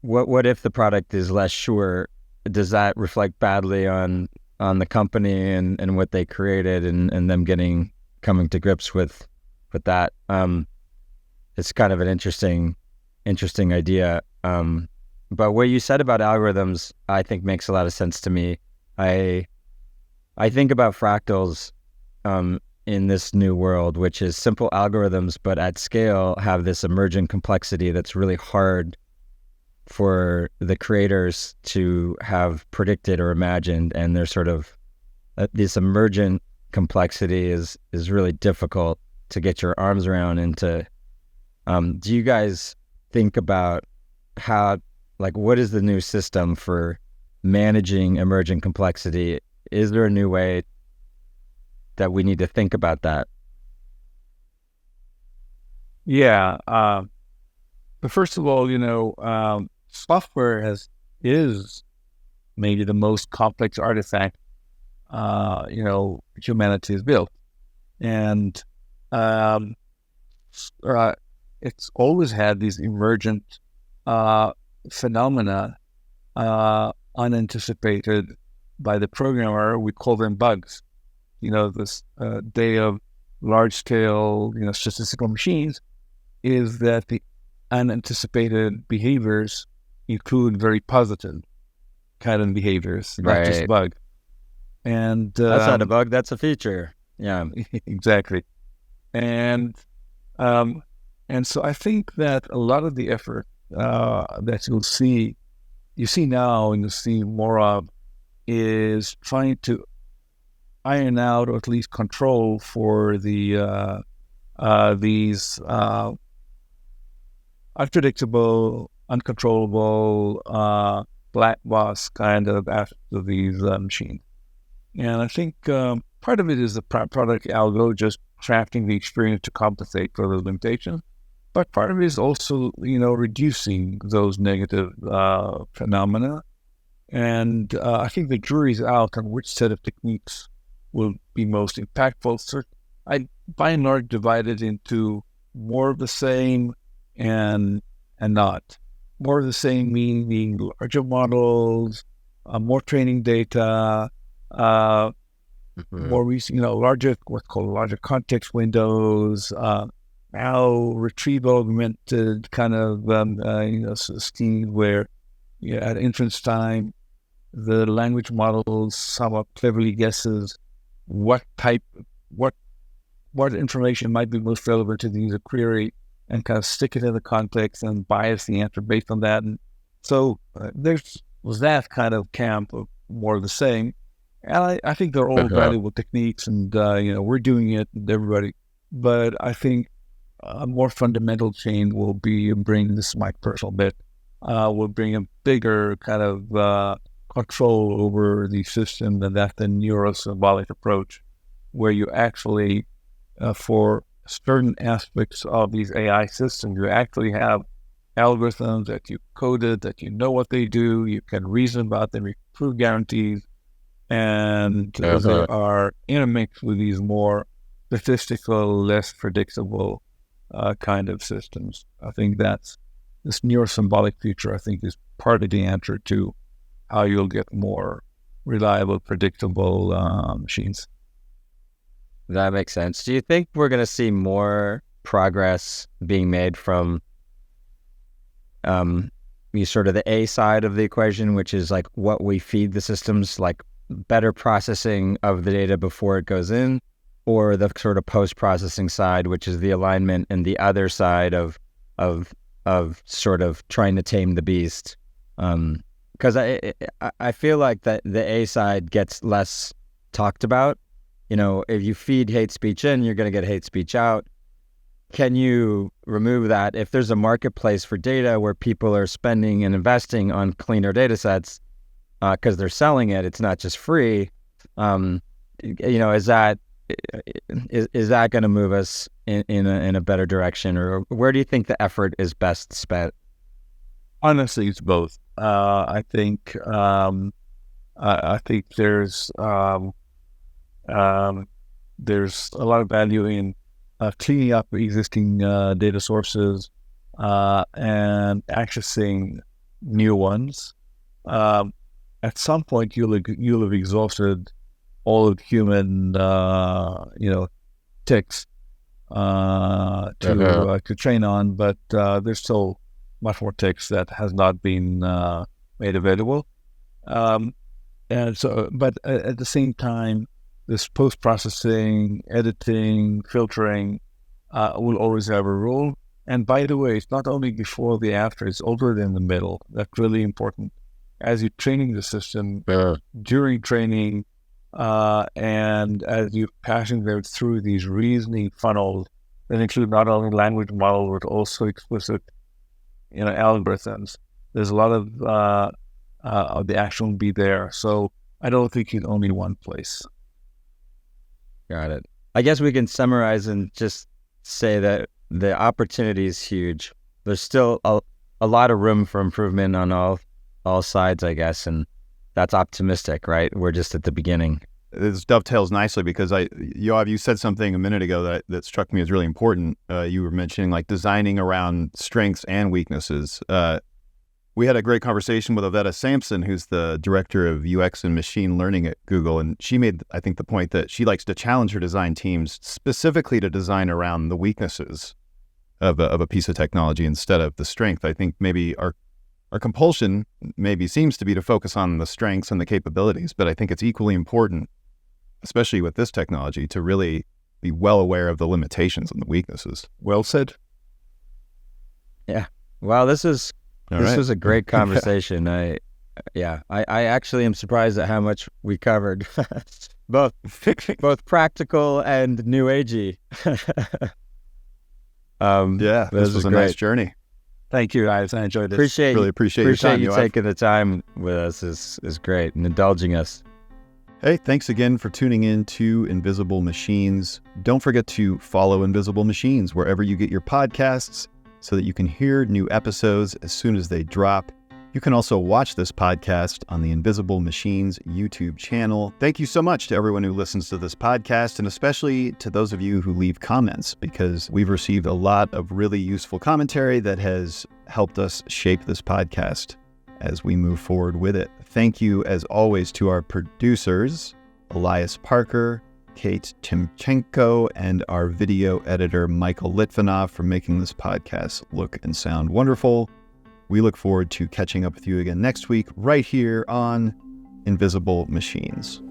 C: what if the product is less sure? Does that reflect badly on the company and what they created and them coming to grips with that? It's kind of an interesting idea. But what you said about algorithms, I think makes a lot of sense to me. I think about fractals in this new world, which is simple algorithms, but at scale have this emergent complexity that's really hard for the creators to have predicted or imagined. And they're sort of, this emergent complexity is really difficult to get your arms around. And do you guys think about how, what is the new system for managing emergent complexity? Is there a new way that we need to think about that?
B: Yeah. But first of all, software is maybe the most complex artifact, humanity has built. And it's always had these emergent phenomena unanticipated by the programmer. We call them bugs. This day of large-scale, statistical machines is that the unanticipated behaviors include very positive kind of behaviors, not just a bug. And
C: that's not a bug; that's a feature. Yeah,
B: exactly. And so I think that a lot of the effort that you see now and you'll see more of, is trying to iron out, or at least control for the these unpredictable, uncontrollable, black box kind of aspects of these machines. And I think part of it is the product algo, just crafting the experience to compensate for those limitations. But part of it is also, reducing those negative phenomena. And I think the jury's out on which set of techniques will be most impactful. So I, by and large, divide it into more of the same and not. More of the same meaning larger models, more training data, more recent, larger, what's called larger context windows, now retrieval augmented kind of scheme where at inference time, the language model somewhat cleverly guesses what information might be most relevant to the user query, and kind of stick it in the context and bias the answer based on that. And so was that kind of camp of more of the same. And I think they're all valuable techniques, and we're doing it, and everybody. But I think a more fundamental change will be bring this, my personal bet, will bring a bigger kind of control over the system, and that's the neurosymbolic approach, where you actually, for certain aspects of these AI systems, you actually have algorithms that you coded, that you know what they do, you can reason about them, you prove guarantees, and they are intermixed with these more statistical, less predictable kind of systems. I think that's this neurosymbolic future, I think, is part of the answer to how you'll get more reliable, predictable machines.
C: That makes sense. Do you think we're going to see more progress being made from sort of the A side of the equation, which is like what we feed the systems, like better processing of the data before it goes in, or the sort of post-processing side, which is the alignment, and the other side of sort of trying to tame the beast? Because I feel like that the A side gets less talked about. You know, if you feed hate speech in, you're going to get hate speech out. Can you remove that? If there's a marketplace for data where people are spending and investing on cleaner data sets because they're selling it, it's not just free. Is that going to move us in a better direction, or where do you think the effort is best spent?
B: Honestly, it's both. I think there's a lot of value in cleaning up existing data sources and accessing new ones. At some point, you'll have exhausted all of human, text to train on, but there's still much more text that has not been made available. And so, but at the same time, this post-processing, editing, filtering will always have a role. And by the way, it's not only before the after, it's also in the middle. That's really important. As you're training the system, during training, and as you're passing them through these reasoning funnels that include not only language models, but also explicit, algorithms. There's a lot of the action will be there. So I don't think it's only one place.
C: Got it. I guess we can summarize and just say that the opportunity is huge. There's still a lot of room for improvement on all sides, I guess, and that's optimistic, right? We're just at the beginning.
A: This dovetails nicely because Yoav, you said something a minute ago that struck me as really important. You were mentioning like designing around strengths and weaknesses. We had a great conversation with Aveta Sampson, who's the director of UX and machine learning at Google. And she made, I think, the point that she likes to challenge her design teams specifically to design around the weaknesses of a piece of technology instead of the strength. I think maybe our compulsion maybe seems to be to focus on the strengths and the capabilities, but I think it's equally important, especially with this technology, to really be well aware of the limitations and the weaknesses.
B: Well said.
C: Yeah. Well, this was a great conversation. I actually am surprised at how much we covered, both practical and new agey.
A: This was a nice journey.
B: Thank you, guys. I enjoyed this.
A: Really appreciate your time.
C: You taking the time with us is great and indulging us.
A: Hey, thanks again for tuning in to Invisible Machines. Don't forget to follow Invisible Machines wherever you get your podcasts, so that you can hear new episodes as soon as they drop. You can also watch this podcast on the Invisible Machines YouTube channel. Thank you so much to everyone who listens to this podcast, and especially to those of you who leave comments, because we've received a lot of really useful commentary that has helped us shape this podcast as we move forward with it. Thank you, as always, to our producers, Elias Parker, Kate Timchenko, and our video editor, Michael Litvinov, for making this podcast look and sound wonderful. We look forward to catching up with you again next week, right here on Invisible Machines.